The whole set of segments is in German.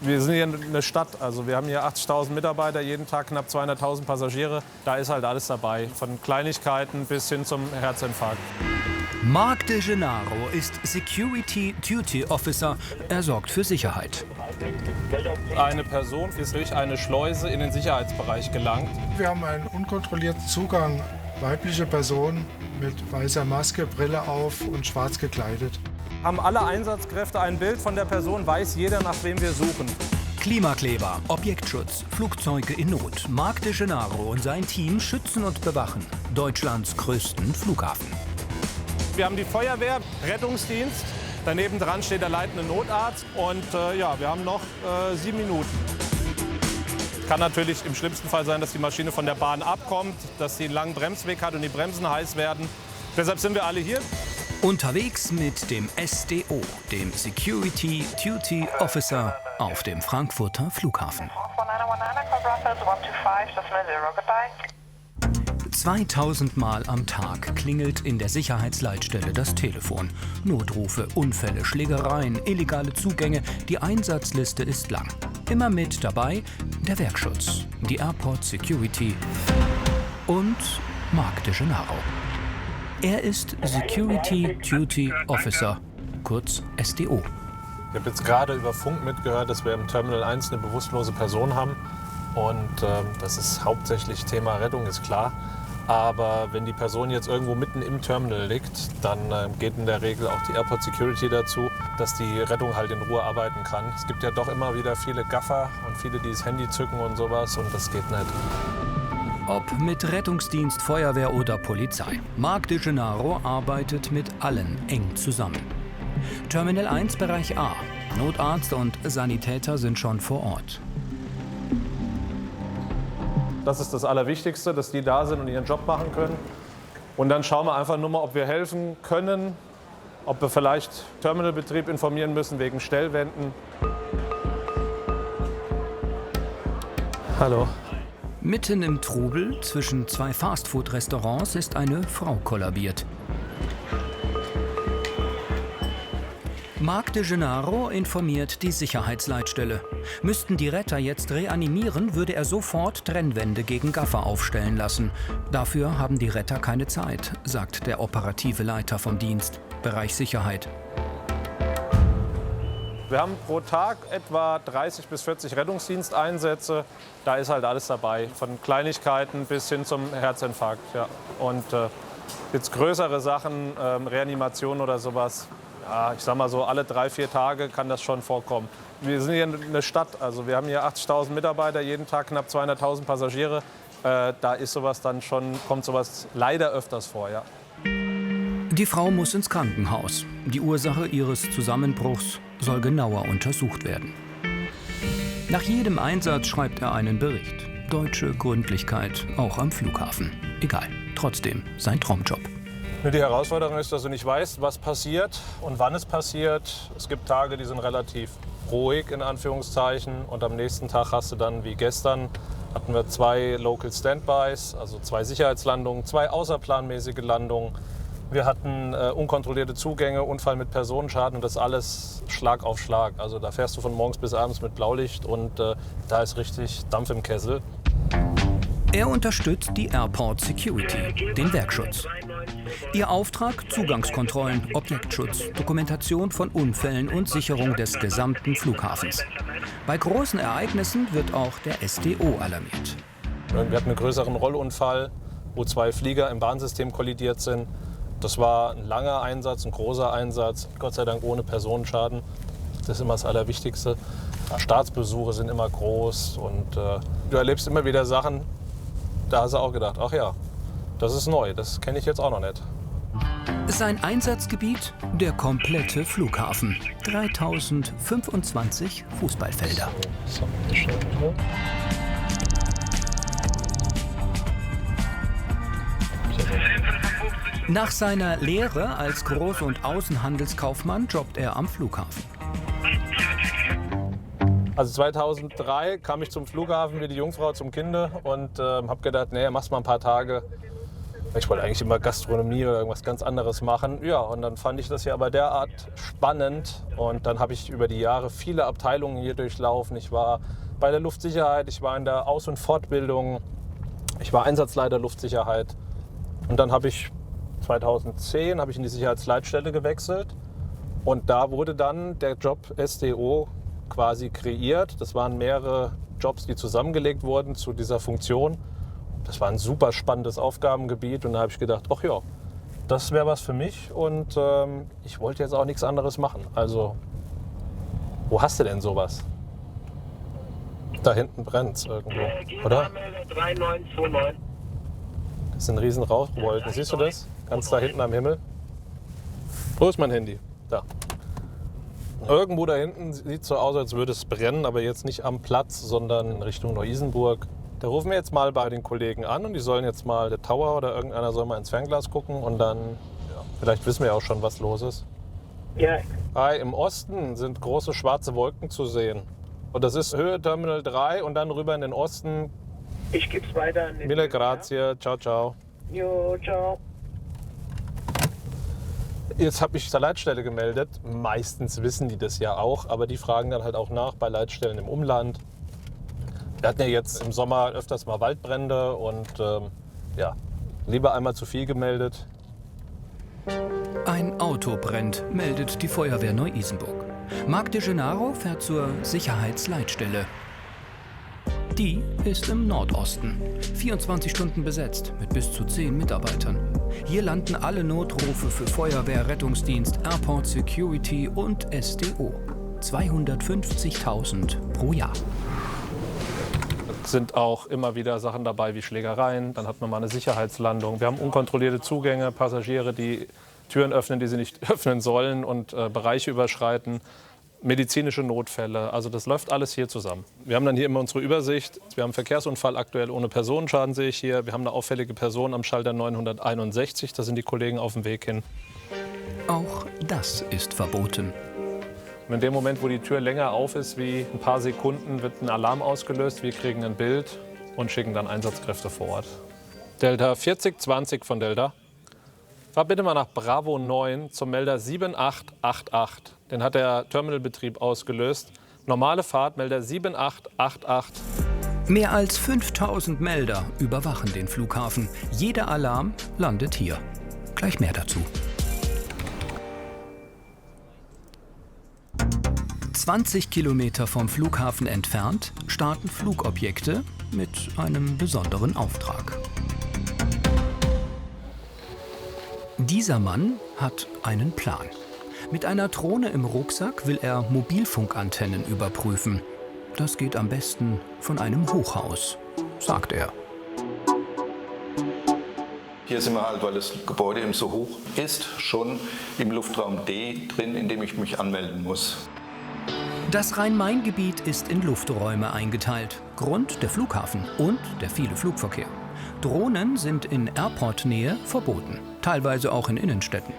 Wir sind hier eine Stadt, also wir haben hier 80.000 Mitarbeiter, jeden Tag knapp 200.000 Passagiere. Da ist halt alles dabei, von Kleinigkeiten bis hin zum Herzinfarkt. Marc de Gennaro ist Security Duty Officer. Er sorgt für Sicherheit. Eine Person ist durch eine Schleuse in den Sicherheitsbereich gelangt. Wir haben einen unkontrollierten Zugang. Weibliche Person mit weißer Maske, Brille auf und schwarz gekleidet. Haben alle Einsatzkräfte ein Bild von der Person, weiß jeder, nach wem wir suchen. Klimakleber, Objektschutz, Flugzeuge in Not. Marc de Gennaro und sein Team schützen und bewachen Deutschlands größten Flughafen. Wir haben die Feuerwehr, Rettungsdienst. Daneben dran steht der leitende Notarzt. Und ja, wir haben noch 7 Minuten. Kann natürlich im schlimmsten Fall sein, dass die Maschine von der Bahn abkommt, dass sie einen langen Bremsweg hat und die Bremsen heiß werden. Deshalb sind wir alle hier. Unterwegs mit dem SDO, dem Security Duty Officer, auf dem Frankfurter Flughafen. 2000 Mal am Tag klingelt in der Sicherheitsleitstelle das Telefon. Notrufe, Unfälle, Schlägereien, illegale Zugänge. Die Einsatzliste ist lang. Immer mit dabei der Werkschutz, die Airport Security und Marc de Gennaro. Er ist Security Duty Officer, kurz SDO. Ich habe jetzt gerade über Funk mitgehört, dass wir im Terminal 1 eine bewusstlose Person haben. Und das ist hauptsächlich Thema Rettung, ist klar. Aber wenn die Person jetzt irgendwo mitten im Terminal liegt, dann geht in der Regel auch die Airport Security dazu, dass die Rettung halt in Ruhe arbeiten kann. Es gibt ja doch immer wieder viele Gaffer und viele, die das Handy zücken und sowas, und das geht nicht. Ob mit Rettungsdienst, Feuerwehr oder Polizei, Marc de Gennaro arbeitet mit allen eng zusammen. Terminal 1, Bereich A. Notarzt und Sanitäter sind schon vor Ort. Das ist das Allerwichtigste, dass die da sind und ihren Job machen können. Und dann schauen wir einfach nur mal, ob wir helfen können, ob wir vielleicht Terminalbetrieb informieren müssen wegen Stellwänden. Hallo. Mitten im Trubel zwischen 2 Fastfood-Restaurants ist eine Frau kollabiert. Marc de Gennaro informiert die Sicherheitsleitstelle. Müssten die Retter jetzt reanimieren, würde er sofort Trennwände gegen Gaffer aufstellen lassen. Dafür haben die Retter keine Zeit, sagt der operative Leiter vom Dienst, Bereich Sicherheit. Wir haben pro Tag etwa 30 bis 40 Rettungsdiensteinsätze. Da ist halt alles dabei, von Kleinigkeiten bis hin zum Herzinfarkt. Ja. Und jetzt größere Sachen, Reanimation oder sowas, ja, ich sag mal so, alle 3-4 Tage kann das schon vorkommen. Wir sind hier eine Stadt, also wir haben hier 80.000 Mitarbeiter, jeden Tag knapp 200.000 Passagiere. Da ist sowas dann schon, kommt sowas leider öfters vor, ja. Die Frau muss ins Krankenhaus. Die Ursache ihres Zusammenbruchs soll genauer untersucht werden. Nach jedem Einsatz schreibt er einen Bericht. Deutsche Gründlichkeit, auch am Flughafen. Egal, trotzdem sein Traumjob. Die Herausforderung ist, dass du nicht weißt, was passiert und wann es passiert. Es gibt Tage, die sind relativ ruhig, in Anführungszeichen. Und am nächsten Tag hast du dann, wie gestern, hatten wir 2 Local Standbys, also 2 Sicherheitslandungen, 2 außerplanmäßige Landungen. Wir hatten unkontrollierte Zugänge, Unfall mit Personenschaden, und das alles Schlag auf Schlag. Also da fährst du von morgens bis abends mit Blaulicht und da ist richtig Dampf im Kessel. Er unterstützt die Airport Security, den Werkschutz. Ihr Auftrag: Zugangskontrollen, Objektschutz, Dokumentation von Unfällen und Sicherung des gesamten Flughafens. Bei großen Ereignissen wird auch der SDO alarmiert. Wir hatten einen größeren Rollunfall, wo 2 Flieger im Bahnsystem kollidiert sind. Das war ein langer Einsatz, ein großer Einsatz, Gott sei Dank ohne Personenschaden. Das ist immer das Allerwichtigste. Staatsbesuche sind immer groß und du erlebst immer wieder Sachen, da hast du auch gedacht, ach ja, das ist neu, das kenne ich jetzt auch noch nicht. Sein Einsatzgebiet: der komplette Flughafen. 3025 Fußballfelder. So, Nach seiner Lehre als Groß- und Außenhandelskaufmann jobbt er am Flughafen. Also 2003 kam ich zum Flughafen wie die Jungfrau zum Kinde und habe gedacht, nee, machst mal ein paar Tage Ich wollte eigentlich immer Gastronomie oder irgendwas ganz anderes machen. Ja, und dann fand ich das ja aber derart spannend. Und dann habe ich über die Jahre viele Abteilungen hier durchlaufen. Ich war bei der Luftsicherheit, ich war in der Aus- und Fortbildung, ich war Einsatzleiter Luftsicherheit. Und dann habe ich 2010 in die Sicherheitsleitstelle gewechselt. Und da wurde dann der Job SDO quasi kreiert. Das waren mehrere Jobs, die zusammengelegt wurden zu dieser Funktion. Das war ein super spannendes Aufgabengebiet und da habe ich gedacht, ach ja, das wäre was für mich und ich wollte jetzt auch nichts anderes machen. Also, wo hast du denn sowas? Da hinten brennt es irgendwo, oder? 3929. Das sind riesen Rauchwolken, siehst du das? Ganz da hinten am Himmel. Wo ist mein Handy? Da. Irgendwo da hinten sieht es so aus, als würde es brennen, aber jetzt nicht am Platz, sondern in Richtung Neu-Isenburg. Da rufen wir jetzt mal bei den Kollegen an und die sollen jetzt mal, der Tower oder irgendeiner soll mal ins Fernglas gucken und dann, vielleicht wissen wir ja auch schon, was los ist. Ja. Hi, im Osten sind große schwarze Wolken zu sehen. Und das ist Höhe Terminal 3 und dann rüber in den Osten. Ich gebe es weiter an den Mille grazie, ciao, ciao. Jo, ciao. Jetzt habe ich zur Leitstelle gemeldet. Meistens wissen die das ja auch, aber die fragen dann halt auch nach bei Leitstellen im Umland. Wir hatten ja jetzt im Sommer öfters mal Waldbrände und lieber einmal zu viel gemeldet. Ein Auto brennt, meldet die Feuerwehr Neu-Isenburg. Marc de Gennaro fährt zur Sicherheitsleitstelle. Die ist im Nordosten. 24 Stunden besetzt, mit bis zu 10 Mitarbeitern. Hier landen alle Notrufe für Feuerwehr, Rettungsdienst, Airport Security und SDO. 250.000 pro Jahr. Es sind auch immer wieder Sachen dabei wie Schlägereien. Dann hat man mal eine Sicherheitslandung. Wir haben unkontrollierte Zugänge, Passagiere, die Türen öffnen, die sie nicht öffnen sollen und Bereiche überschreiten. Medizinische Notfälle, also das läuft alles hier zusammen. Wir haben dann hier immer unsere Übersicht. Wir haben einen Verkehrsunfall aktuell ohne Personenschaden, sehe ich hier. Wir haben eine auffällige Person am Schalter 961, da sind die Kollegen auf dem Weg hin. Auch das ist verboten. In dem Moment, wo die Tür länger auf ist wie ein paar Sekunden, wird ein Alarm ausgelöst. Wir kriegen ein Bild und schicken dann Einsatzkräfte vor Ort. Delta 4020 von Delta. Fahr bitte mal nach Bravo 9 zum Melder 7888. Den hat der Terminalbetrieb ausgelöst. Normale Fahrt, Melder 7888. Mehr als 5000 Melder überwachen den Flughafen. Jeder Alarm landet hier. Gleich mehr dazu. 20 Kilometer vom Flughafen entfernt starten Flugobjekte mit einem besonderen Auftrag. Dieser Mann hat einen Plan. Mit einer Drohne im Rucksack will er Mobilfunkantennen überprüfen. Das geht am besten von einem Hochhaus, sagt er. Hier sind wir halt, weil das Gebäude eben so hoch ist, schon im Luftraum D drin, in dem ich mich anmelden muss. Das Rhein-Main-Gebiet ist in Lufträume eingeteilt. Grund der Flughafen und der viele Flugverkehr. Drohnen sind in Airport-Nähe verboten, teilweise auch in Innenstädten.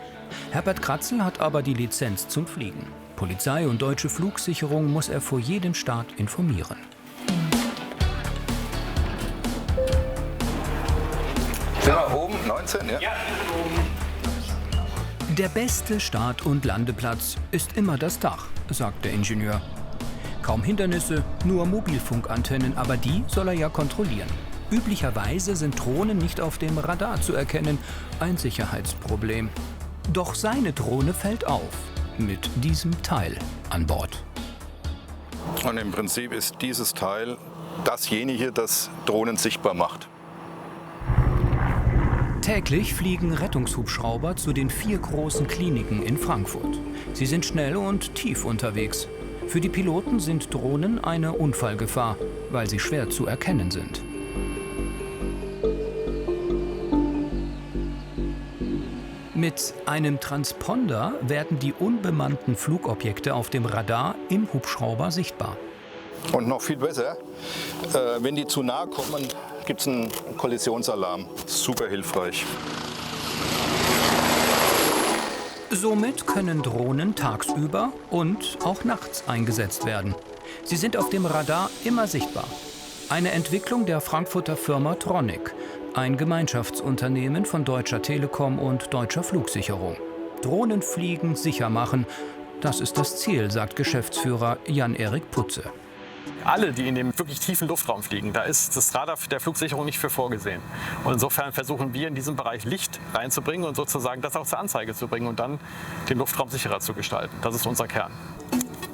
Herbert Kratzel hat aber die Lizenz zum Fliegen. Polizei und deutsche Flugsicherung muss er vor jedem Start informieren. Sind wir oben? 19, ja? Der beste Start- und Landeplatz ist immer das Dach, sagt der Ingenieur. Kaum Hindernisse, nur Mobilfunkantennen, aber die soll er ja kontrollieren. Üblicherweise sind Drohnen nicht auf dem Radar zu erkennen, ein Sicherheitsproblem. Doch seine Drohne fällt auf, mit diesem Teil an Bord. Und im Prinzip ist dieses Teil dasjenige, das Drohnen sichtbar macht. Täglich fliegen Rettungshubschrauber zu den 4 großen Kliniken in Frankfurt. Sie sind schnell und tief unterwegs. Für die Piloten sind Drohnen eine Unfallgefahr, weil sie schwer zu erkennen sind. Mit einem Transponder werden die unbemannten Flugobjekte auf dem Radar im Hubschrauber sichtbar. Und noch viel besser, wenn die zu nahe kommen, gibt es einen Kollisionsalarm. Super hilfreich. Somit können Drohnen tagsüber und auch nachts eingesetzt werden. Sie sind auf dem Radar immer sichtbar. Eine Entwicklung der Frankfurter Firma Tronic. ein Gemeinschaftsunternehmen von Deutscher Telekom und Deutscher Flugsicherung. Drohnenfliegen sicher machen, das ist das Ziel, sagt Geschäftsführer Jan-Erik Putze. Alle, die in dem wirklich tiefen Luftraum fliegen, da ist das Radar der Flugsicherung nicht für vorgesehen. Und insofern versuchen wir in diesem Bereich Licht reinzubringen und sozusagen das auch zur Anzeige zu bringen und dann den Luftraum sicherer zu gestalten. Das ist unser Kern.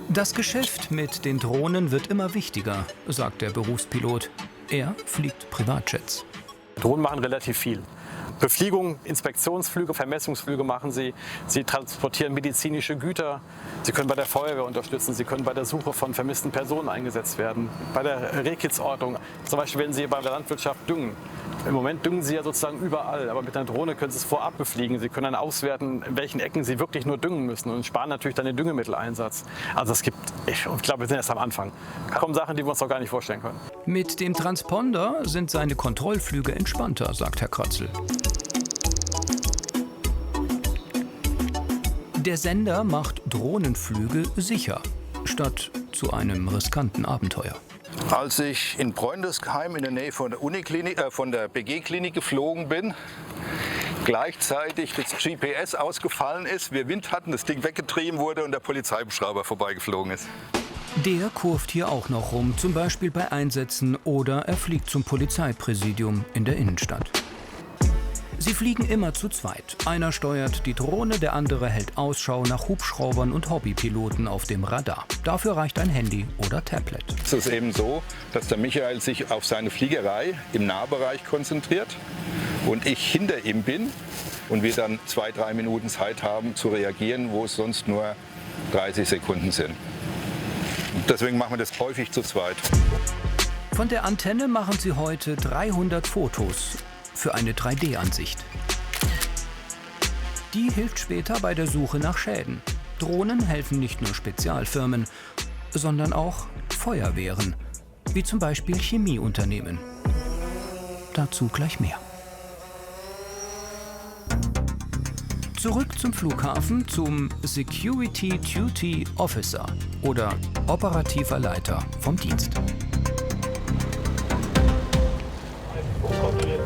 Das Geschäft mit den Drohnen wird immer wichtiger, sagt der Berufspilot. Er fliegt Privatjets. Drohnen machen relativ viel. Befliegung, Inspektionsflüge, Vermessungsflüge machen sie. Sie transportieren medizinische Güter. Sie können bei der Feuerwehr unterstützen. Sie können bei der Suche von vermissten Personen eingesetzt werden. Bei der Rehkitzortung. Zum Beispiel, wenn Sie bei der Landwirtschaft düngen. Im Moment düngen Sie ja sozusagen überall. Aber mit einer Drohne können Sie es vorab befliegen. Sie können dann auswerten, in welchen Ecken Sie wirklich nur düngen müssen. Und sparen natürlich dann den Düngemitteleinsatz. Also es gibt, ich glaube, wir sind erst am Anfang. Da kommen Sachen, die wir uns noch gar nicht vorstellen können. Mit dem Transponder sind seine Kontrollflüge entspannter, sagt Herr Krötzl. Der Sender macht Drohnenflüge sicher, statt zu einem riskanten Abenteuer. Als ich in Bräundesheim in der Nähe von der von der BG-Klinik geflogen bin, gleichzeitig das GPS ausgefallen ist, wir Wind hatten, das Ding weggetrieben wurde und der Polizeihubschrauber vorbeigeflogen ist. Der kurvt hier auch noch rum, zum Beispiel bei Einsätzen, oder er fliegt zum Polizeipräsidium in der Innenstadt. Sie fliegen immer zu zweit. Einer steuert die Drohne, der andere hält Ausschau nach Hubschraubern und Hobbypiloten auf dem Radar. Dafür reicht ein Handy oder Tablet. Es ist eben so, dass der Michael sich auf seine Fliegerei im Nahbereich konzentriert und ich hinter ihm bin und wir dann 2-3 Minuten Zeit haben zu reagieren, wo es sonst nur 30 Sekunden sind. Deswegen machen wir das häufig zu zweit. Von der Antenne machen sie heute 300 Fotos für eine 3D-Ansicht. Die hilft später bei der Suche nach Schäden. Drohnen helfen nicht nur Spezialfirmen, sondern auch Feuerwehren, wie zum Beispiel Chemieunternehmen. Dazu gleich mehr. Zurück zum Flughafen, zum Security Duty Officer oder operativer Leiter vom Dienst.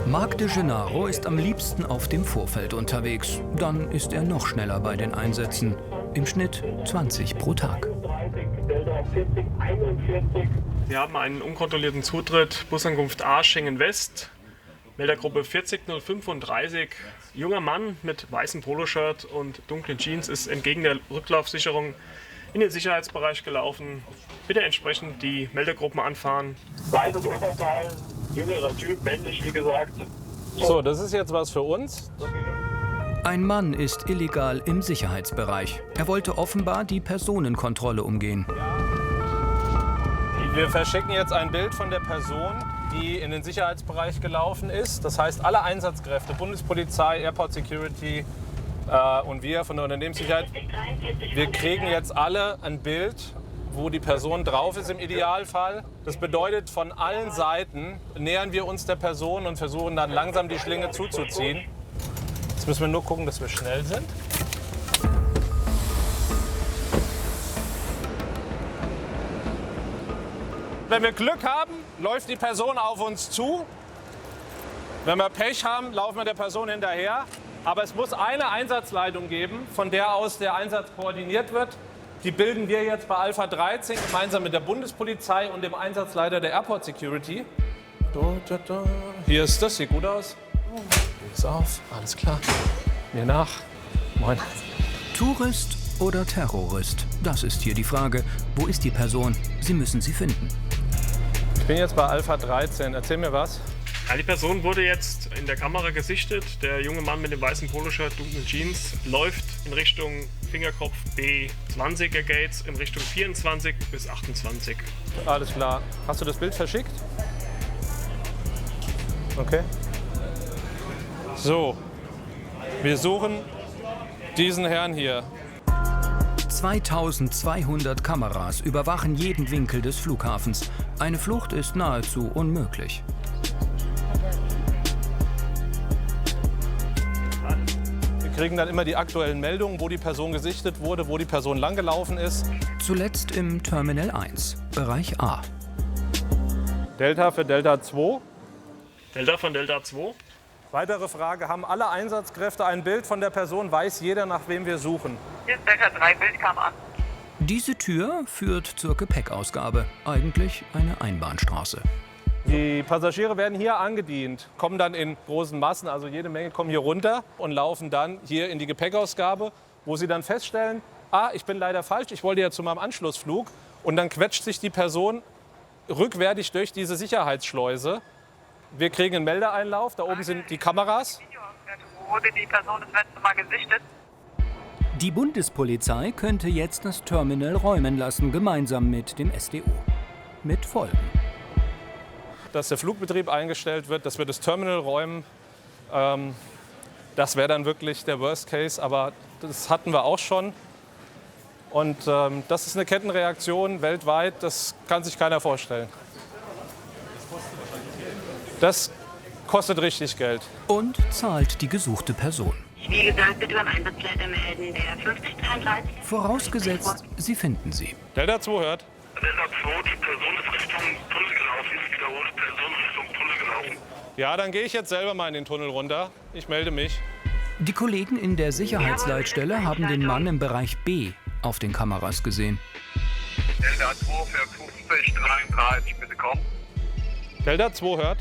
Marc de Gennaro ist am liebsten auf dem Vorfeld unterwegs. Dann ist er noch schneller bei den Einsätzen. Im Schnitt 20 pro Tag. Wir haben einen unkontrollierten Zutritt, Busankunft A, Schengen West, Meldergruppe 40035. Junger Mann mit weißem Poloshirt und dunklen Jeans ist entgegen der Rücklaufsicherung in den Sicherheitsbereich gelaufen. Bitte entsprechend die Meldergruppen anfahren. Weißes Oberteil, jüngerer Typ, männlich wie gesagt. So, das ist jetzt was für uns. Ein Mann ist illegal im Sicherheitsbereich. Er wollte offenbar die Personenkontrolle umgehen. Wir verschicken jetzt ein Bild von der Person, die in den Sicherheitsbereich gelaufen ist. Das heißt, alle Einsatzkräfte, Bundespolizei, Airport Security und wir von der Unternehmenssicherheit, wir kriegen jetzt alle ein Bild, wo die Person drauf ist im Idealfall. Das bedeutet, von allen Seiten nähern wir uns der Person und versuchen dann langsam die Schlinge zuzuziehen. Jetzt müssen wir nur gucken, dass wir schnell sind. Wenn wir Glück haben, läuft die Person auf uns zu. Wenn wir Pech haben, laufen wir der Person hinterher. Aber es muss eine Einsatzleitung geben, von der aus der Einsatz koordiniert wird. Die bilden wir jetzt bei Alpha 13 gemeinsam mit der Bundespolizei und dem Einsatzleiter der Airport Security. Hier ist das, sieht gut aus. Ist auf, alles klar. Mir nach. Moin. Tourist oder Terrorist? Das ist hier die Frage. Wo ist die Person? Sie müssen sie finden. Ich bin jetzt bei Alpha 13. Erzähl mir was. Ja, die Person wurde jetzt in der Kamera gesichtet. Der junge Mann mit dem weißen Poloshirt, dunklen Jeans, läuft in Richtung Fingerkopf B20er Gates in Richtung 24 bis 28. Alles klar. Hast du das Bild verschickt? Okay. So, wir suchen diesen Herrn hier. 2200 Kameras überwachen jeden Winkel des Flughafens. Eine Flucht ist nahezu unmöglich. Wir kriegen dann immer die aktuellen Meldungen, wo die Person gesichtet wurde, wo die Person langgelaufen ist. Zuletzt im Terminal 1, Bereich A. Delta für Delta 2. Delta von Delta 2. Weitere Frage, haben alle Einsatzkräfte ein Bild von der Person? Weiß jeder, nach wem wir suchen? Hier ist Delta 3, Bild kam an. Diese Tür führt zur Gepäckausgabe. Eigentlich eine Einbahnstraße. Die Passagiere werden hier angedient, kommen dann in großen Massen, also jede Menge kommen hier runter und laufen dann hier in die Gepäckausgabe, wo sie dann feststellen, ich bin leider falsch, ich wollte ja zu meinem Anschlussflug. Und dann quetscht sich die Person rückwärtig durch diese Sicherheitsschleuse. Wir kriegen einen Meldeeinlauf, da oben sind die Kameras. Wo wurde die Person das letzte Mal gesichtet? Die Bundespolizei könnte jetzt das Terminal räumen lassen, gemeinsam mit dem SDO. Mit Folgen. Dass der Flugbetrieb eingestellt wird, dass wir das Terminal räumen, das wäre dann wirklich der Worst Case. Aber das hatten wir auch schon. Und das ist eine Kettenreaktion weltweit, das kann sich keiner vorstellen. Das kostet richtig Geld. Und zahlt die gesuchte Person. Wie gesagt, bitte beim Einsatzleiter melden, der 5033. Vorausgesetzt, Sie finden sie. Delta 2 hört. Delta 2, die Person ist Richtung Tunnel gelaufen. Wiederholt Person Richtung Tunnel gelaufen. Ja, dann gehe ich jetzt selber mal in den Tunnel runter. Ich melde mich. Die Kollegen in der Sicherheitsleitstelle haben den Mann im Bereich B auf den Kameras gesehen. Delta 2 für 5033, bitte kommen. Delta 2 hört.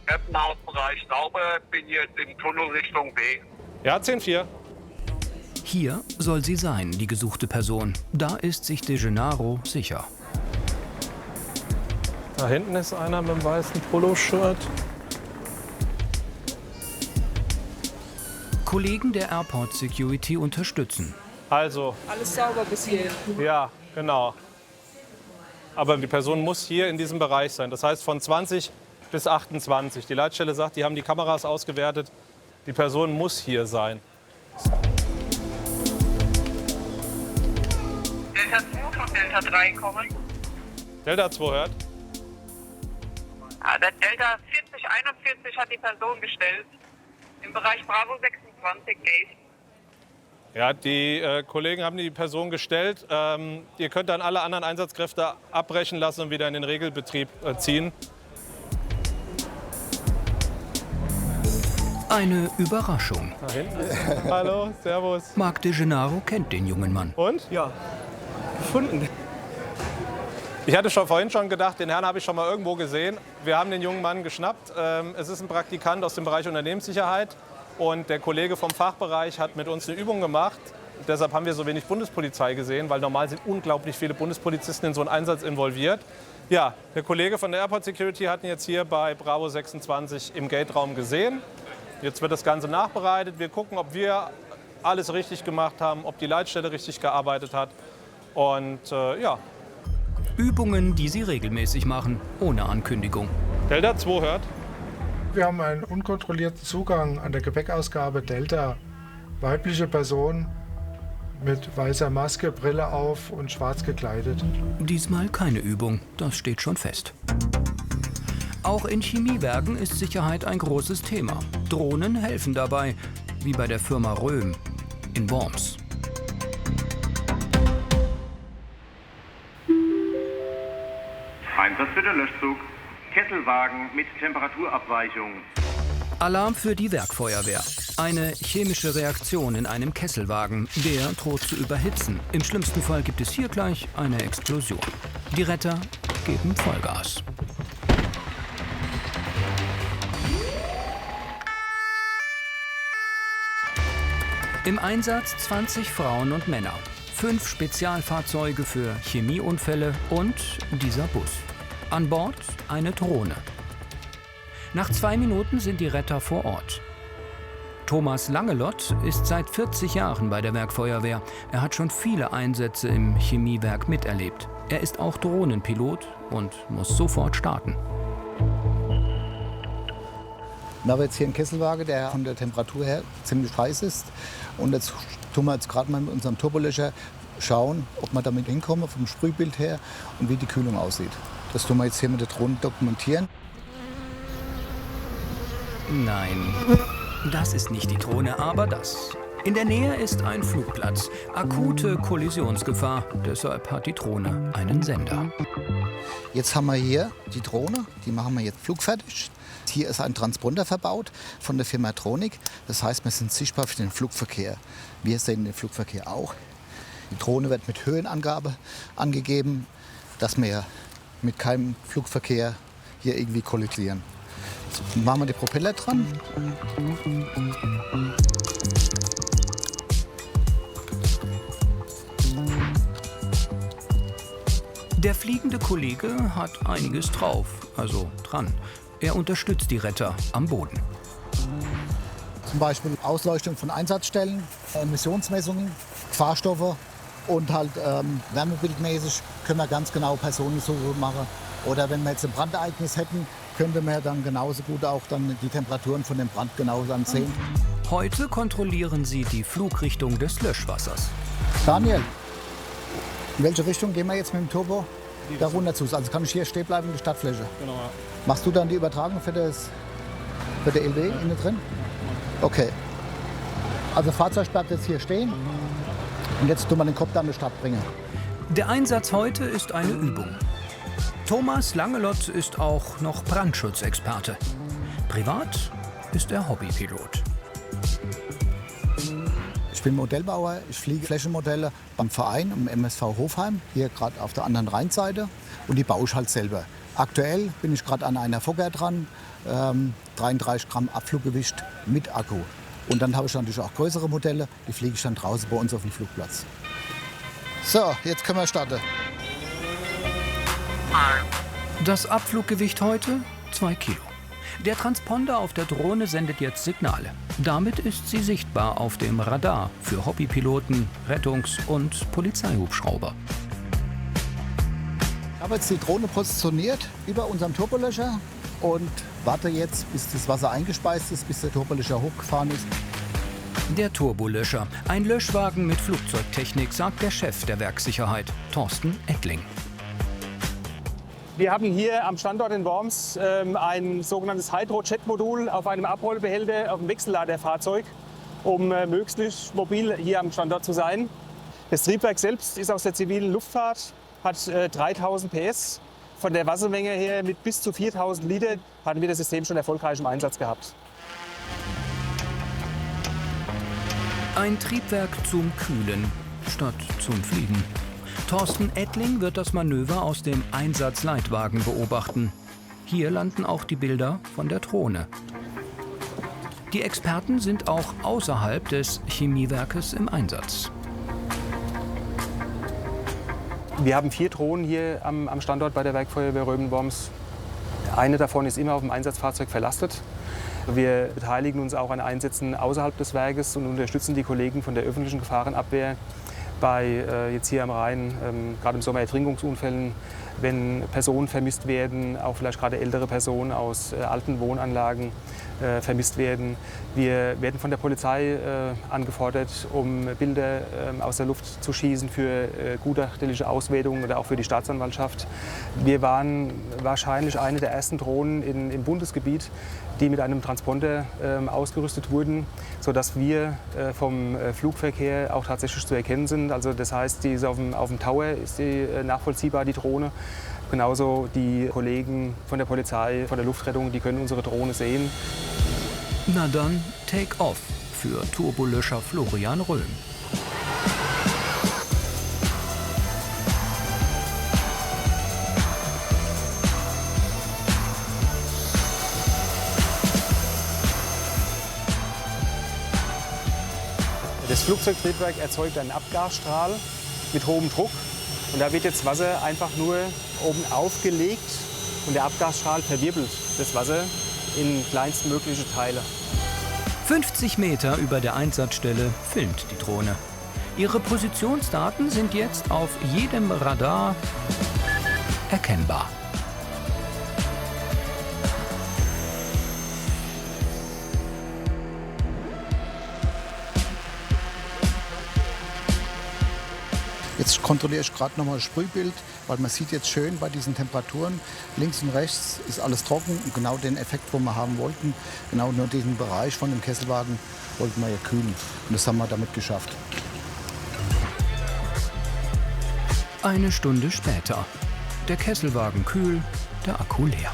Treppenhausbereich sauber, bin jetzt im Tunnel Richtung B. Ja, 10-4. Hier soll sie sein, die gesuchte Person. Da ist sich De Gennaro sicher. Da hinten ist einer mit dem weißen Poloshirt. Kollegen der Airport Security unterstützen. Also, Alles sauber bis hierhin. ja, genau. Aber die Person muss hier in diesem Bereich sein. Das heißt von 20 bis 28. Die Leitstelle sagt, die haben die Kameras ausgewertet. Die Person muss hier sein. Delta 2 von Delta 3 kommen. Delta 2 hört. Der Delta 4041 hat die Person gestellt. Im Bereich Bravo 26 Gate. Ja, die Kollegen haben die Person gestellt. Ihr könnt dann alle anderen Einsatzkräfte abbrechen lassen und wieder in den Regelbetrieb ziehen. Eine Überraschung. Da hinten ist er. Hallo, servus. Marc De Gennaro kennt den jungen Mann. Und? Ja, gefunden. Ich hatte vorhin schon gedacht, den Herrn habe ich schon mal irgendwo gesehen. Wir haben den jungen Mann geschnappt. Es ist ein Praktikant aus dem Bereich Unternehmenssicherheit. Und der Kollege vom Fachbereich hat mit uns eine Übung gemacht. Deshalb haben wir so wenig Bundespolizei gesehen, weil normal sind unglaublich viele Bundespolizisten in so einen Einsatz involviert. Ja, der Kollege von der Airport Security hat ihn jetzt hier bei Bravo 26 im Gate-Raum gesehen. Jetzt wird das Ganze nachbereitet. Wir gucken, ob wir alles richtig gemacht haben, ob die Leitstelle richtig gearbeitet hat. Und ja. Übungen, die sie regelmäßig machen, ohne Ankündigung. Delta 2 hört. Wir haben einen unkontrollierten Zugang an der Gepäckausgabe Delta. Weibliche Person mit weißer Maske, Brille auf und schwarz gekleidet. Diesmal keine Übung, das steht schon fest. Auch in Chemiewerken ist Sicherheit ein großes Thema. Drohnen helfen dabei, wie bei der Firma Röhm in Worms. Einsatz für den Löschzug. Kesselwagen mit Temperaturabweichung. Alarm für die Werkfeuerwehr. Eine chemische Reaktion in einem Kesselwagen. Der droht zu überhitzen. Im schlimmsten Fall gibt es hier gleich eine Explosion. Die Retter geben Vollgas. Im Einsatz 20 Frauen und Männer. 5 Spezialfahrzeuge für Chemieunfälle und dieser Bus. An Bord eine Drohne. Nach 2 Minuten sind die Retter vor Ort. Thomas Langelott ist seit 40 Jahren bei der Werkfeuerwehr. Er hat schon viele Einsätze im Chemiewerk miterlebt. Er ist auch Drohnenpilot und muss sofort starten. Wir haben jetzt hier einen Kesselwagen, der von der Temperatur her ziemlich heiß ist. Und jetzt tun wir jetzt gerade mal mit unserem Turbolöscher schauen, ob wir damit hinkommen, vom Sprühbild her und wie die Kühlung aussieht. Das tun wir jetzt hier mit der Drohne dokumentieren. Nein, das ist nicht die Drohne, aber das. In der Nähe ist ein Flugplatz. Akute Kollisionsgefahr. Deshalb hat die Drohne einen Sender. Jetzt haben wir hier die Drohne, die machen wir jetzt flugfertig. Hier ist ein Transponder verbaut von der Firma Tronik. Das heißt, wir sind sichtbar für den Flugverkehr. Wir sehen den Flugverkehr auch. Die Drohne wird mit Höhenangabe angegeben, dass wir mit keinem Flugverkehr hier irgendwie kollidieren. Jetzt machen wir die Propeller dran. Der fliegende Kollege hat einiges drauf, also dran. Er unterstützt die Retter am Boden. Zum Beispiel Ausleuchtung von Einsatzstellen, Emissionsmessungen, Gefahrstoffe und halt wärmebildmäßig können wir ganz genau Personensuche machen. Oder wenn wir jetzt ein Brandereignis hätten, könnte man dann genauso gut auch dann die Temperaturen von dem Brand genau dann sehen. Heute kontrollieren sie die Flugrichtung des Löschwassers. Daniel, in welche Richtung gehen wir jetzt mit dem Turbo? Da runter zu. Also kann ich hier stehen bleiben in der Stadtfläche. Genau. Ja. Machst du dann die Übertragung für der LW innen drin? Okay. Also Fahrzeug bleibt jetzt hier stehen. Und jetzt tun wir den Kopf dann in die Stadt bringen. Der Einsatz heute ist eine Übung. Thomas Langelott ist auch noch Brandschutzexperte. Privat ist er Hobbypilot. Ich bin Modellbauer, ich fliege Flächenmodelle beim Verein, im MSV Hofheim, hier gerade auf der anderen Rheinseite. Und die baue ich halt selber. Aktuell bin ich gerade an einer Fokker dran, 33 Gramm Abfluggewicht mit Akku. Und dann habe ich natürlich auch größere Modelle, die fliege ich dann draußen bei uns auf dem Flugplatz. So, jetzt können wir starten. Das Abfluggewicht heute 2 Kilo. Der Transponder auf der Drohne sendet jetzt Signale. Damit ist sie sichtbar auf dem Radar für Hobbypiloten, Rettungs- und Polizeihubschrauber. Ich habe jetzt die Drohne positioniert über unserem Turbolöscher und warte jetzt, bis das Wasser eingespeist ist, bis der Turbolöscher hochgefahren ist. Der Turbolöscher, ein Löschwagen mit Flugzeugtechnik, sagt der Chef der Werkssicherheit, Thorsten Ettling. Wir haben hier am Standort in Worms ein sogenanntes Hydrojet-Modul auf einem Abrollbehälter auf dem Wechselladerfahrzeug, um möglichst mobil hier am Standort zu sein. Das Triebwerk selbst ist aus der zivilen Luftfahrt, hat 3000 PS. Von der Wassermenge her mit bis zu 4000 Liter hatten wir das System schon erfolgreich im Einsatz gehabt. Ein Triebwerk zum Kühlen statt zum Fliegen. Thorsten Ettling wird das Manöver aus dem Einsatzleitwagen beobachten. Hier landen auch die Bilder von der Drohne. Die Experten sind auch außerhalb des Chemiewerkes im Einsatz. Wir haben 4 Drohnen hier am Standort bei der Werkfeuerwehr Röben-Worms. Eine davon ist immer auf dem Einsatzfahrzeug verlastet. Wir beteiligen uns auch an Einsätzen außerhalb des Werkes und unterstützen die Kollegen von der öffentlichen Gefahrenabwehr bei jetzt hier am Rhein, gerade im Sommer Ertrinkungsunfällen, wenn Personen vermisst werden, auch vielleicht gerade ältere Personen aus alten Wohnanlagen vermisst werden. Wir werden von der Polizei angefordert, um Bilder aus der Luft zu schießen für gutachterliche Auswertungen oder auch für die Staatsanwaltschaft. Wir waren wahrscheinlich eine der ersten Drohnen im Bundesgebiet, die mit einem Transponder ausgerüstet wurden, sodass wir vom Flugverkehr auch tatsächlich zu erkennen sind. Also das heißt, die ist auf dem Tower ist die nachvollziehbar, die Drohne. Genauso die Kollegen von der Polizei, von der Luftrettung, die können unsere Drohne sehen. Na dann, take off für Turbolöscher Florian Röhm. Das Flugzeugtriebwerk erzeugt einen Abgasstrahl mit hohem Druck. Und da wird jetzt Wasser einfach nur oben aufgelegt und der Abgasstrahl verwirbelt das Wasser in kleinstmögliche Teile. 50 Meter über der Einsatzstelle filmt die Drohne. Ihre Positionsdaten sind jetzt auf jedem Radar erkennbar. Jetzt kontrolliere ich gerade nochmal das Sprühbild, weil man sieht jetzt schön bei diesen Temperaturen, links und rechts ist alles trocken und genau den Effekt, den wir haben wollten, genau nur diesen Bereich von dem Kesselwagen wollten wir ja kühlen und das haben wir damit geschafft. Eine Stunde später. Der Kesselwagen kühl, der Akku leer.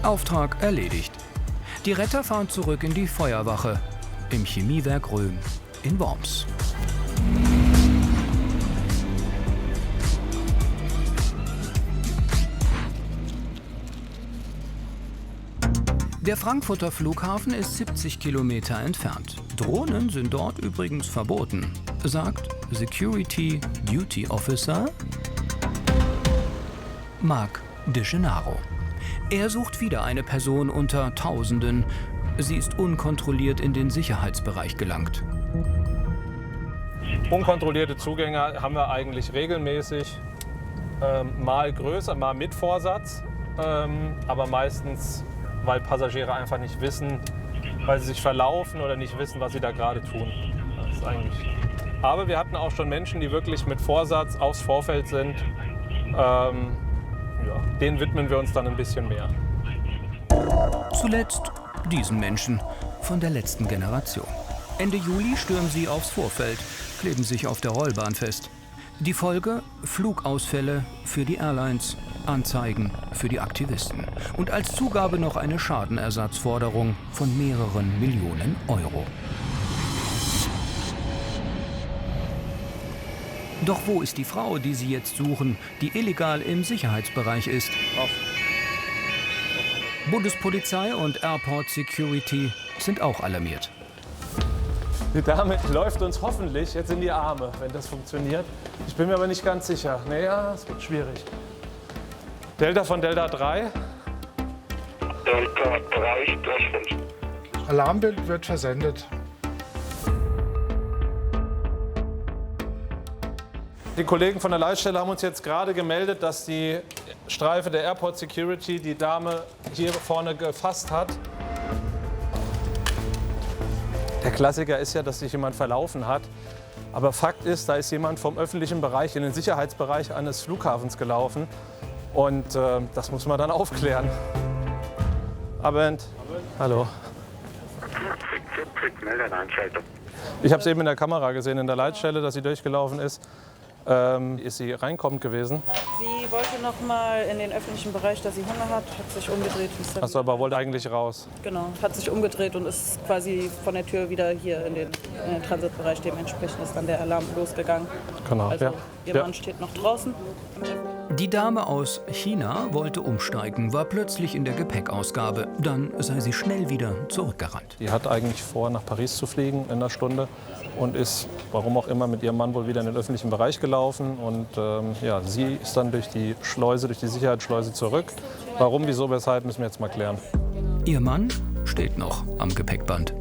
Auftrag erledigt. Die Retter fahren zurück in die Feuerwache im Chemiewerk Röhm in Worms. Der Frankfurter Flughafen ist 70 Kilometer entfernt. Drohnen sind dort übrigens verboten, sagt Security Duty Officer Marc De Gennaro. Er sucht wieder eine Person unter Tausenden. Sie ist unkontrolliert in den Sicherheitsbereich gelangt. Unkontrollierte Zugänge haben wir eigentlich regelmäßig, mal größer, mal mit Vorsatz, aber meistens, weil Passagiere einfach nicht wissen, weil sie sich verlaufen oder nicht wissen, was sie da gerade tun. Das ist eigentlich. Aber wir hatten auch schon Menschen, die wirklich mit Vorsatz aufs Vorfeld sind. Denen widmen wir uns dann ein bisschen mehr. Zuletzt diesen Menschen von der letzten Generation. Ende Juli stürmen sie aufs Vorfeld, kleben sich auf der Rollbahn fest. Die Folge? Flugausfälle für die Airlines, Anzeigen für die Aktivisten. Und als Zugabe noch eine Schadenersatzforderung von mehreren Millionen Euro. Doch wo ist die Frau, die sie jetzt suchen, die illegal im Sicherheitsbereich ist? Bundespolizei und Airport Security sind auch alarmiert. Die Dame läuft uns hoffentlich jetzt in die Arme, wenn das funktioniert. Ich bin mir aber nicht ganz sicher. Naja, es wird schwierig. Delta von Delta 3. Delta 3, Durchfund. Alarmbild wird versendet. Die Kollegen von der Leitstelle haben uns jetzt gerade gemeldet, dass die Streife der Airport Security die Dame hier vorne gefasst hat. Der Klassiker ist ja, dass sich jemand verlaufen hat. Aber Fakt ist, da ist jemand vom öffentlichen Bereich in den Sicherheitsbereich eines Flughafens gelaufen. Und das muss man dann aufklären. Abend. Hallo. Ich habe es eben in der Kamera gesehen, in der Leitstelle, dass sie durchgelaufen ist. Ist sie reinkommend gewesen? Sie wollte noch mal in den öffentlichen Bereich, dass sie Hunger hat sich umgedreht. Achso, aber wollte eigentlich raus. Genau, hat sich umgedreht und ist quasi von der Tür wieder hier in den Transitbereich. Dementsprechend ist dann der Alarm losgegangen. Genau, also, ja. Ihr Mann steht noch draußen. Die Dame aus China wollte umsteigen, war plötzlich in der Gepäckausgabe. Dann sei sie schnell wieder zurückgerannt. Die hat eigentlich vor, nach Paris zu fliegen in einer Stunde und ist, warum auch immer, mit ihrem Mann wohl wieder in den öffentlichen Bereich gelaufen. Und ja, sie ist dann durch die Schleuse, durch die Sicherheitsschleuse zurück. Warum, wieso, weshalb, müssen wir jetzt mal klären. Ihr Mann steht noch am Gepäckband.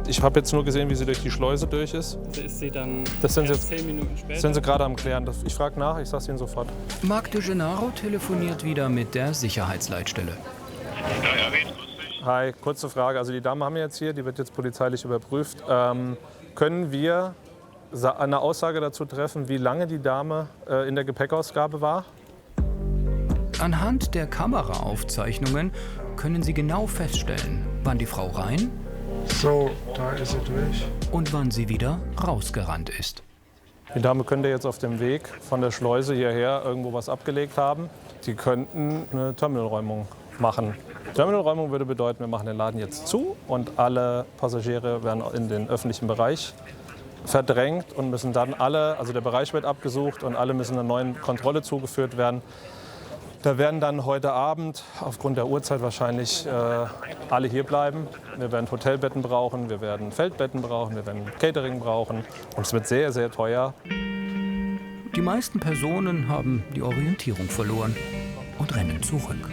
Ich habe jetzt nur gesehen, wie sie durch die Schleuse durch ist. Ist sie dann das sind erst jetzt 10 Minuten später? Das sind sie gerade am Klären. Ich frage nach, ich sage es Ihnen sofort. Marc De Gennaro telefoniert wieder mit der Sicherheitsleitstelle. Hi, kurze Frage. Also die Dame haben wir jetzt hier, die wird jetzt polizeilich überprüft. Können wir eine Aussage dazu treffen, wie lange die Dame in der Gepäckausgabe war? Anhand der Kameraaufzeichnungen können Sie genau feststellen, wann die Frau rein So, da ist sie durch. und wann sie wieder rausgerannt ist. Die Dame könnte jetzt auf dem Weg von der Schleuse hierher irgendwo was abgelegt haben. Die könnten eine Terminalräumung machen. Terminalräumung würde bedeuten, wir machen den Laden jetzt zu und alle Passagiere werden in den öffentlichen Bereich verdrängt und müssen dann alle, also der Bereich wird abgesucht und alle müssen einer neuen Kontrolle zugeführt werden. Da werden dann heute Abend, aufgrund der Uhrzeit wahrscheinlich, alle hier bleiben. Wir werden Hotelbetten brauchen, wir werden Feldbetten brauchen, wir werden Catering brauchen. Und es wird sehr, sehr teuer. Die meisten Personen haben die Orientierung verloren und rennen zurück.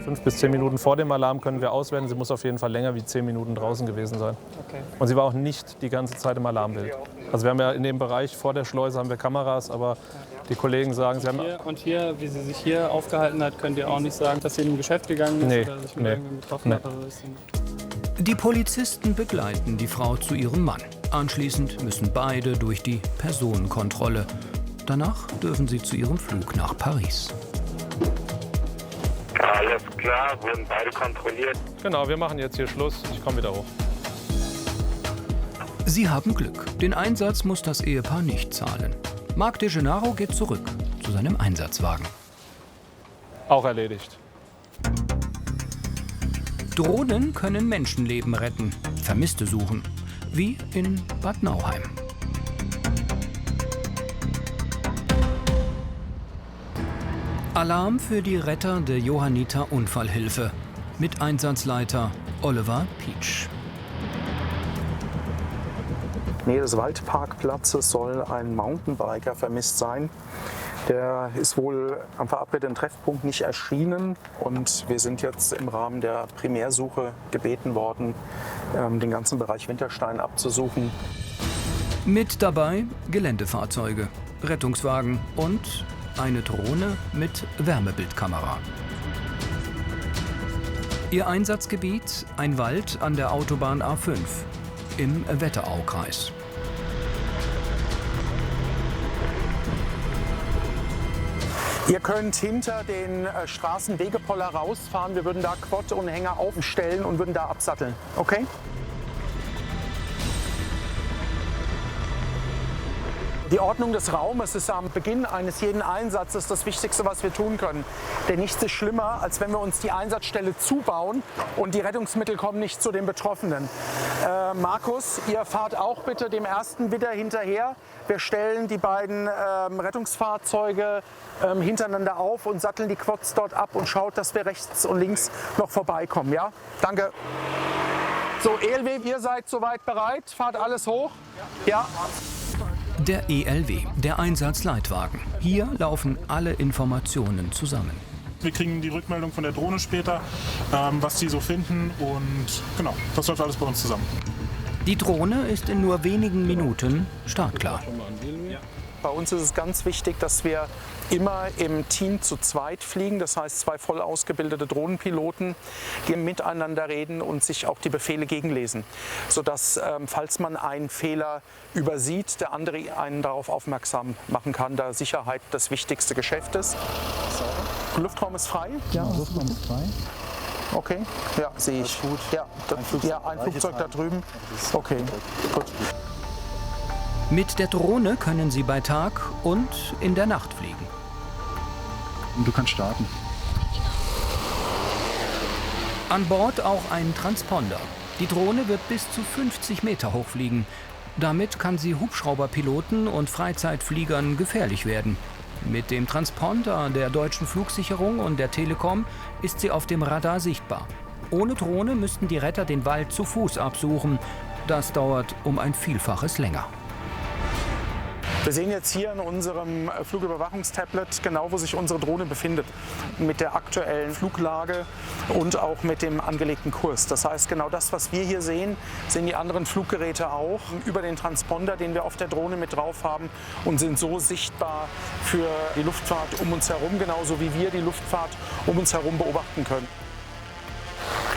5 bis 10 Minuten vor dem Alarm können wir auswerten. Sie muss auf jeden Fall länger wie 10 Minuten draußen gewesen sein. Okay. Und sie war auch nicht die ganze Zeit im Alarmbild. Also wir haben ja in dem Bereich vor der Schleuse haben wir Kameras, aber die Kollegen sagen, sie haben... Und hier, wie sie sich hier aufgehalten hat, könnt ihr auch nicht sagen, dass sie in ein Geschäft gegangen ist Nee, oder sich mit nee, irgendjemandem getroffen nee. hat? Oder ist Die Polizisten begleiten die Frau zu ihrem Mann. Anschließend müssen beide durch die Personenkontrolle. Danach dürfen sie zu ihrem Flug nach Paris. Alles klar, wurden beide kontrolliert. Genau, wir machen jetzt hier Schluss. Ich komme wieder hoch. Sie haben Glück. Den Einsatz muss das Ehepaar nicht zahlen. Marc De Gennaro geht zurück zu seinem Einsatzwagen. Auch erledigt. Drohnen können Menschenleben retten, Vermisste suchen, wie in Bad Nauheim. Alarm für die Retter der Johanniter Unfallhilfe mit Einsatzleiter Oliver Pietsch. Nähe des Waldparkplatzes soll ein Mountainbiker vermisst sein. Der ist wohl am verabredeten Treffpunkt nicht erschienen und wir sind jetzt im Rahmen der Primärsuche gebeten worden, den ganzen Bereich Winterstein abzusuchen. Mit dabei Geländefahrzeuge, Rettungswagen und eine Drohne mit Wärmebildkamera. Ihr Einsatzgebiet ein Wald an der Autobahn A5 im Wetteraukreis. Ihr könnt hinter den Straßenwegepoller rausfahren. Wir würden da Quad und Hänger aufstellen und würden da absatteln. Okay? Die Ordnung des Raumes ist am Beginn eines jeden Einsatzes das Wichtigste, was wir tun können. Denn nichts ist schlimmer, als wenn wir uns die Einsatzstelle zubauen und die Rettungsmittel kommen nicht zu den Betroffenen. Markus, ihr fahrt auch bitte dem ersten Widder hinterher. Wir stellen die beiden Rettungsfahrzeuge hintereinander auf und satteln die Quads dort ab und schaut, dass wir rechts und links noch vorbeikommen. Ja? Danke. So, ELW, ihr seid soweit bereit? Fahrt alles hoch? Ja. Der ELW, der Einsatzleitwagen. Hier laufen alle Informationen zusammen. Wir kriegen die Rückmeldung von der Drohne später, was die so finden und genau, das läuft alles bei uns zusammen. Die Drohne ist in nur wenigen Minuten startklar. Bei uns ist es ganz wichtig, dass wir immer im Team zu zweit fliegen. Das heißt, 2 voll ausgebildete Drohnenpiloten, die miteinander reden und sich auch die Befehle gegenlesen. Sodass, falls man einen Fehler übersieht, der andere einen darauf aufmerksam machen kann, da Sicherheit das wichtigste Geschäft ist. Luftraum ist frei? Ja, Luftraum ist frei. Okay, ja, sehe ich. Gut. Ja, ein Flugzeug da drüben. Okay, gut. Mit der Drohne können Sie bei Tag und in der Nacht fliegen. Und du kannst starten. An Bord auch ein Transponder. Die Drohne wird bis zu 50 Meter hoch fliegen. Damit kann sie Hubschrauberpiloten und Freizeitfliegern gefährlich werden. Mit dem Transponder der Deutschen Flugsicherung und der Telekom ist sie auf dem Radar sichtbar. Ohne Drohne müssten die Retter den Wald zu Fuß absuchen. Das dauert um ein Vielfaches länger. Wir sehen jetzt hier in unserem Flugüberwachungstablet genau, wo sich unsere Drohne befindet. Mit der aktuellen Fluglage und auch mit dem angelegten Kurs. Das heißt, genau das, was wir hier sehen, sehen die anderen Fluggeräte auch über den Transponder, den wir auf der Drohne mit drauf haben und sind so sichtbar für die Luftfahrt um uns herum, genauso wie wir die Luftfahrt um uns herum beobachten können.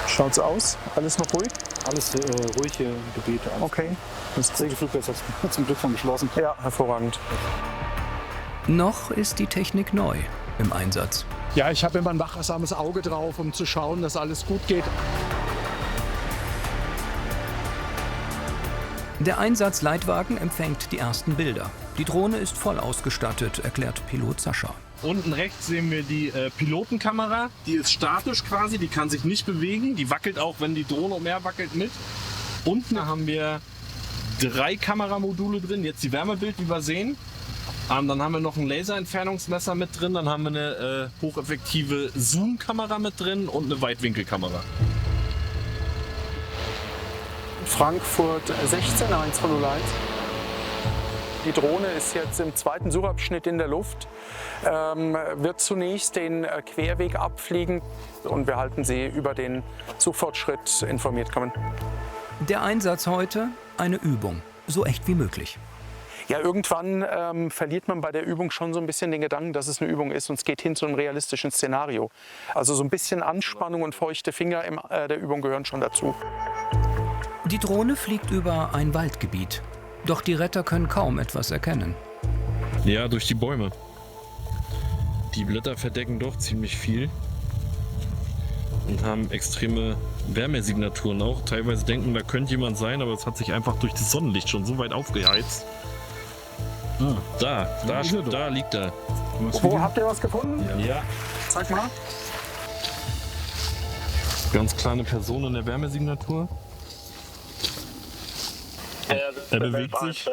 Schaut's aus? Alles noch ruhig? Alles ruhige Gebiete. Okay. Das Segelflugplatz ist zum Glück schon geschlossen. Ja, hervorragend. Noch ist die Technik neu im Einsatz. Ja, ich habe immer ein wachsames Auge drauf, um zu schauen, dass alles gut geht. Der Einsatzleitwagen empfängt die ersten Bilder. Die Drohne ist voll ausgestattet, erklärt Pilot Sascha. Unten rechts sehen wir die Pilotenkamera. Die ist statisch quasi, die kann sich nicht bewegen. Die wackelt auch, wenn die Drohne umherwackelt, mit. Unten haben wir 3 Kameramodule drin. Jetzt die Wärmebild, wie wir sehen. Dann haben wir noch ein Laserentfernungsmesser mit drin. Dann haben wir eine hocheffektive Zoom-Kamera mit drin und eine Weitwinkelkamera. Frankfurt 16101. Die Drohne ist jetzt im zweiten Suchabschnitt in der Luft, wird zunächst den Querweg abfliegen und wir halten Sie über den Suchfortschritt informiert. Der Einsatz heute eine Übung, so echt wie möglich. Ja, irgendwann verliert man bei der Übung schon so ein bisschen den Gedanken, dass es eine Übung ist und es geht hin zu einem realistischen Szenario. Also so ein bisschen Anspannung und feuchte Finger in der Übung gehören schon dazu. Die Drohne fliegt über ein Waldgebiet. Doch die Retter können kaum etwas erkennen. Ja, durch die Bäume. Die Blätter verdecken doch ziemlich viel. und haben extreme Wärmesignaturen auch. Teilweise denken, da könnte jemand sein, aber es hat sich einfach durch das Sonnenlicht schon so weit aufgeheizt. Da liegt er. Wo habt ihr was gefunden? Ja. Zeig mal. Ganz kleine Person in der Wärmesignatur. Er bewegt sich.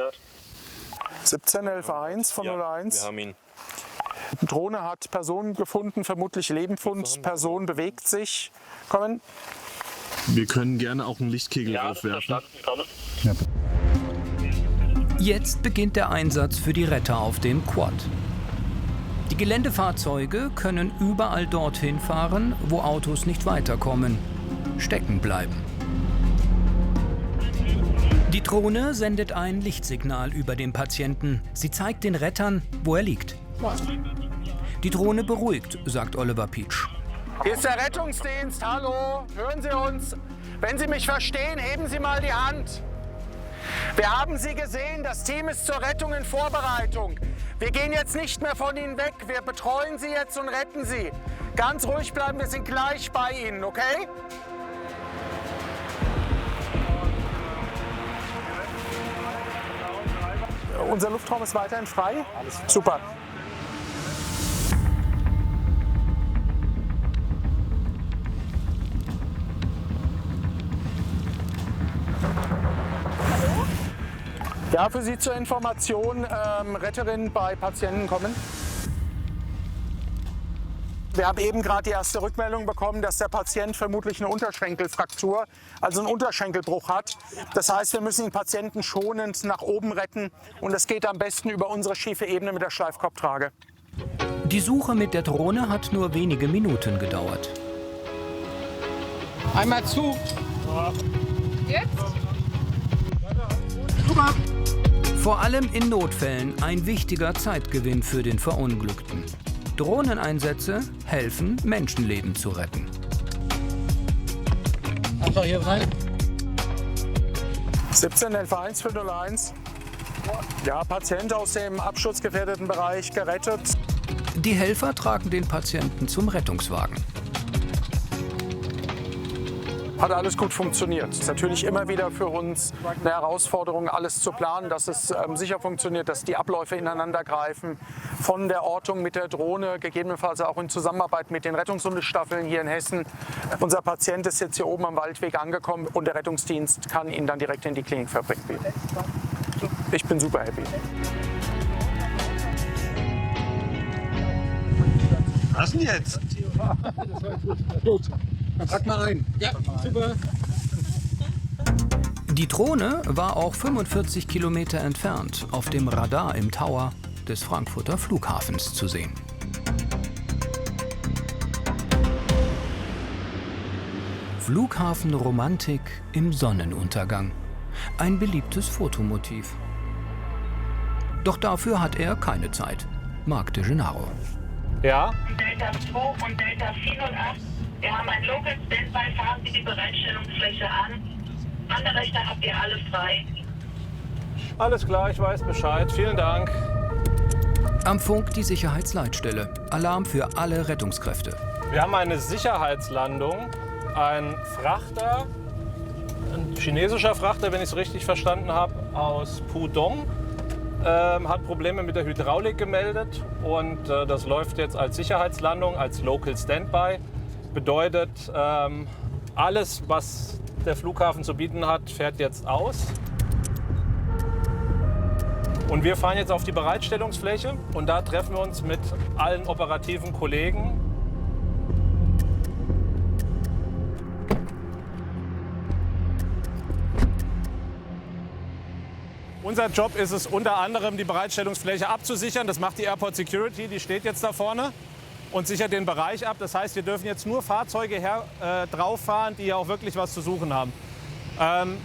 17111 von 01. Wir haben ihn. Die Drohne hat Personen gefunden, vermutlich Lebendfund. Person bewegt sich. Kommen. Wir können gerne auch einen Lichtkegel aufwerfen. Jetzt beginnt der Einsatz für die Retter auf dem Quad. Die Geländefahrzeuge können überall dorthin fahren, wo Autos nicht weiterkommen, stecken bleiben. Die Drohne sendet ein Lichtsignal über den Patienten. Sie zeigt den Rettern, wo er liegt. Die Drohne beruhigt, sagt Oliver Pietsch. Hier ist der Rettungsdienst. Hallo, hören Sie uns? Wenn Sie mich verstehen, heben Sie mal die Hand. Wir haben Sie gesehen, das Team ist zur Rettung in Vorbereitung. Wir gehen jetzt nicht mehr von Ihnen weg, wir betreuen Sie jetzt und retten Sie. Ganz ruhig bleiben, wir sind gleich bei Ihnen, okay? Unser Luftraum ist weiterhin frei? Super. Ja, für Sie zur Information, Retterin bei Patienten kommen. Wir haben eben gerade die erste Rückmeldung bekommen, dass der Patient vermutlich eine Unterschenkelfraktur, also einen Unterschenkelbruch hat. Das heißt, wir müssen den Patienten schonend nach oben retten und das geht am besten über unsere schiefe Ebene mit der Schleifkorbtrage. Die Suche mit der Drohne hat nur wenige Minuten gedauert. Einmal zu. Jetzt? Super. Vor allem in Notfällen ein wichtiger Zeitgewinn für den Verunglückten. Drohneneinsätze helfen, Menschenleben zu retten. Einfach hier rein. 17111 501. Ja, Patient aus dem absturzgefährdeten Bereich gerettet. Die Helfer tragen den Patienten zum Rettungswagen. Hat alles gut funktioniert. Es ist natürlich immer wieder für uns eine Herausforderung, alles zu planen, dass es sicher funktioniert, dass die Abläufe ineinander greifen. Von der Ortung mit der Drohne, gegebenenfalls auch in Zusammenarbeit mit den Rettungshundestaffeln hier in Hessen. Unser Patient ist jetzt hier oben am Waldweg angekommen und der Rettungsdienst kann ihn dann direkt in die Klinik verbringen. Ich bin super happy. Was denn jetzt? Gut. Pack mal ein. Ja, super. Die Drohne war auch 45 Kilometer entfernt auf dem Radar im Tower des Frankfurter Flughafens zu sehen. Flughafenromantik im Sonnenuntergang. Ein beliebtes Fotomotiv. Doch dafür hat er keine Zeit. Marc de Gennaro. Ja? Delta 2 und Delta 408. Wir haben ein Local Standby, fahren Sie die Bereitstellungsfläche an. An der Rechte habt ihr alle frei. Alles klar, ich weiß Bescheid. Vielen Dank. Am Funk die Sicherheitsleitstelle. Alarm für alle Rettungskräfte. Wir haben eine Sicherheitslandung. Ein Frachter, ein chinesischer Frachter, wenn ich es richtig verstanden habe, aus Pudong. Hat Probleme mit der Hydraulik gemeldet und das läuft jetzt als Sicherheitslandung, als Local Standby. Bedeutet, alles, was der Flughafen zu bieten hat, fährt jetzt aus. Und wir fahren jetzt auf die Bereitstellungsfläche und da treffen wir uns mit allen operativen Kollegen. Unser Job ist es unter anderem, die Bereitstellungsfläche abzusichern. Das macht die Airport Security, die steht jetzt da vorne und sichert den Bereich ab. Das heißt, wir dürfen jetzt nur Fahrzeuge drauf fahren, die auch wirklich was zu suchen haben.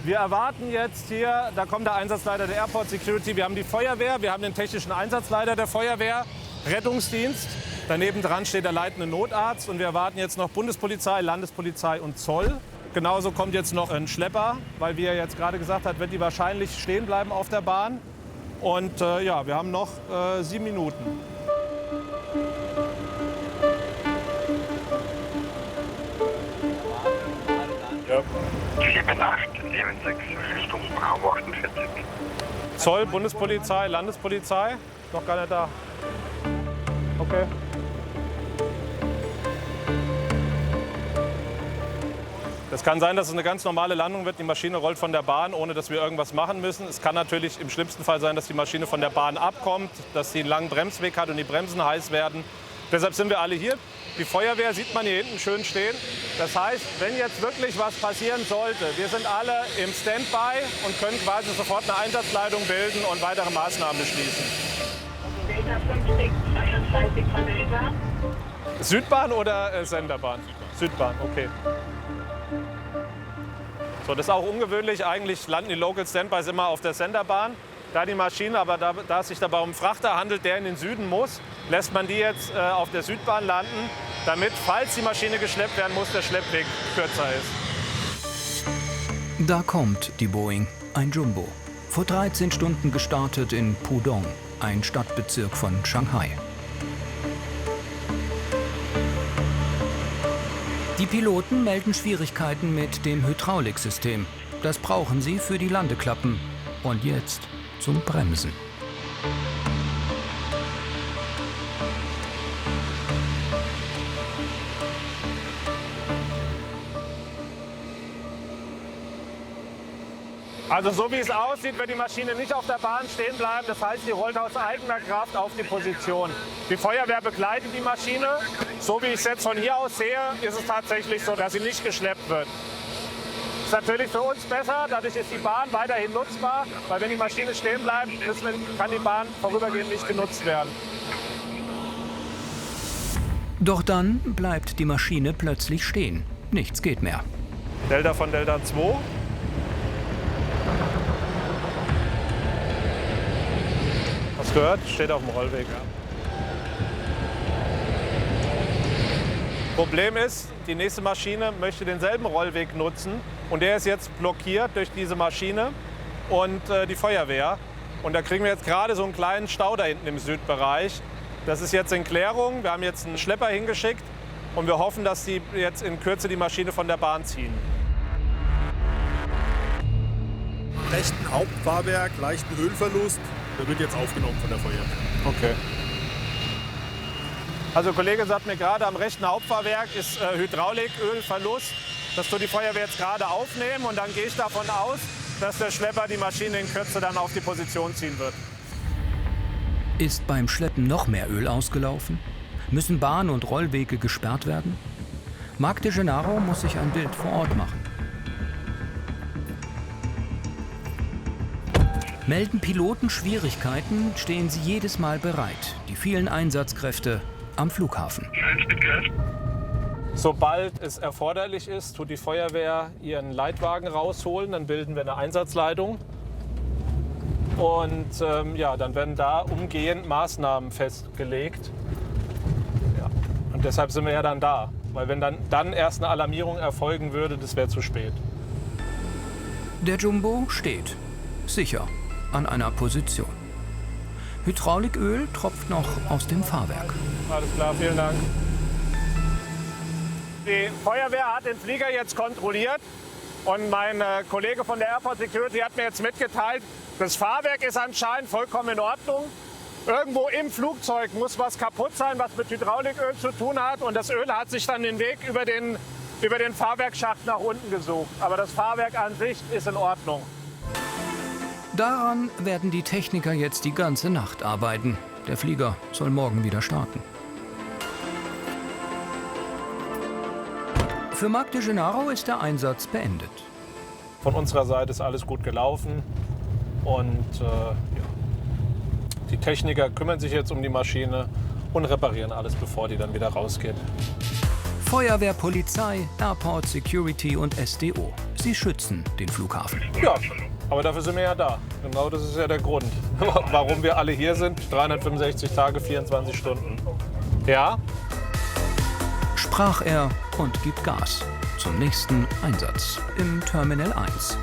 Wir erwarten jetzt hier, da kommt der Einsatzleiter der Airport Security, wir haben die Feuerwehr, wir haben den technischen Einsatzleiter der Feuerwehr, Rettungsdienst. Daneben dran steht der leitende Notarzt und wir erwarten jetzt noch Bundespolizei, Landespolizei und Zoll. Genauso kommt jetzt noch ein Schlepper, weil wie er jetzt gerade gesagt hat, wird die wahrscheinlich stehen bleiben auf der Bahn. Und ja, wir haben noch 7 Minuten. 7876 Richtung Bravo 48. Zoll, Bundespolizei, Landespolizei? Noch gar nicht da. Okay. Es kann sein, dass es eine ganz normale Landung wird. Die Maschine rollt von der Bahn, ohne dass wir irgendwas machen müssen. Es kann natürlich im schlimmsten Fall sein, dass die Maschine von der Bahn abkommt, dass sie einen langen Bremsweg hat und die Bremsen heiß werden. Deshalb sind wir alle hier. Die Feuerwehr sieht man hier hinten schön stehen. Das heißt, wenn jetzt wirklich was passieren sollte, wir sind alle im Standby und können quasi sofort eine Einsatzleitung bilden und weitere Maßnahmen beschließen. Delta 50, 32 von Delta. Südbahn oder Senderbahn? Südbahn, okay. So, das ist auch ungewöhnlich. Eigentlich landen die Local Standbys immer auf der Senderbahn. Da die Maschine, aber da es sich dabei um einen Frachter handelt, der in den Süden muss, lässt man die jetzt auf der Südbahn landen, damit, falls die Maschine geschleppt werden muss, der Schleppweg kürzer ist. Da kommt die Boeing, ein Jumbo. Vor 13 Stunden gestartet in Pudong, ein Stadtbezirk von Shanghai. Die Piloten melden Schwierigkeiten mit dem Hydrauliksystem. Das brauchen sie für die Landeklappen. Und jetzt zum Bremsen. Also so wie es aussieht, wird die Maschine nicht auf der Bahn stehen bleiben. Das heißt, sie rollt aus eigener Kraft auf die Position. Die Feuerwehr begleitet die Maschine. So wie ich es jetzt von hier aus sehe, ist es tatsächlich so, dass sie nicht geschleppt wird. Das ist natürlich für uns besser, dadurch ist die Bahn weiterhin nutzbar, weil wenn die Maschine stehen bleibt, kann die Bahn vorübergehend nicht genutzt werden. Doch dann bleibt die Maschine plötzlich stehen. Nichts geht mehr. Delta von Delta 2. Hast du gehört? Steht auf dem Rollweg. Problem ist, die nächste Maschine möchte denselben Rollweg nutzen und der ist jetzt blockiert durch diese Maschine und die Feuerwehr. Und da kriegen wir jetzt gerade so einen kleinen Stau da hinten im Südbereich. Das ist jetzt in Klärung. Wir haben jetzt einen Schlepper hingeschickt und wir hoffen, dass die jetzt in Kürze die Maschine von der Bahn ziehen. Rechten Hauptfahrwerk, leichten Ölverlust. Der wird jetzt aufgenommen von der Feuerwehr. Okay. Also ein Kollege sagt mir gerade, am rechten Hauptfahrwerk ist Hydraulikölverlust. Das tut die Feuerwehr jetzt gerade aufnehmen und dann gehe ich davon aus, dass der Schlepper die Maschine in Kürze dann auf die Position ziehen wird. Ist beim Schleppen noch mehr Öl ausgelaufen? Müssen Bahn- und Rollwege gesperrt werden? Marc de Gennaro muss sich ein Bild vor Ort machen. Melden Piloten Schwierigkeiten, stehen sie jedes Mal bereit. Die vielen Einsatzkräfte am Flughafen. Sobald es erforderlich ist, tut die Feuerwehr ihren Leitwagen rausholen, dann bilden wir eine Einsatzleitung. Und dann werden da umgehend Maßnahmen festgelegt. Ja. Und deshalb sind wir ja dann da. Weil wenn dann erst eine Alarmierung erfolgen würde, das wäre zu spät. Der Jumbo steht, sicher, an einer Position. Hydrauliköl tropft noch aus dem Fahrwerk. Alles klar, vielen Dank. Die Feuerwehr hat den Flieger jetzt kontrolliert und mein Kollege von der Airport Security hat mir jetzt mitgeteilt, das Fahrwerk ist anscheinend vollkommen in Ordnung. Irgendwo im Flugzeug muss was kaputt sein, was mit Hydrauliköl zu tun hat und das Öl hat sich dann den Weg über den Fahrwerksschacht nach unten gesucht. Aber das Fahrwerk an sich ist in Ordnung. Daran werden die Techniker jetzt die ganze Nacht arbeiten. Der Flieger soll morgen wieder starten. Für Marc de Gennaro ist der Einsatz beendet. Von unserer Seite ist alles gut gelaufen und die Techniker kümmern sich jetzt um die Maschine und reparieren alles, bevor die dann wieder rausgeht. Feuerwehr, Polizei, Airport Security und SDO. Sie schützen den Flughafen. Ja, aber dafür sind wir ja da. Genau das ist ja der Grund, warum wir alle hier sind. 365 Tage, 24 Stunden. Ja? Sprach er und gibt Gas zum nächsten Einsatz im Terminal 1.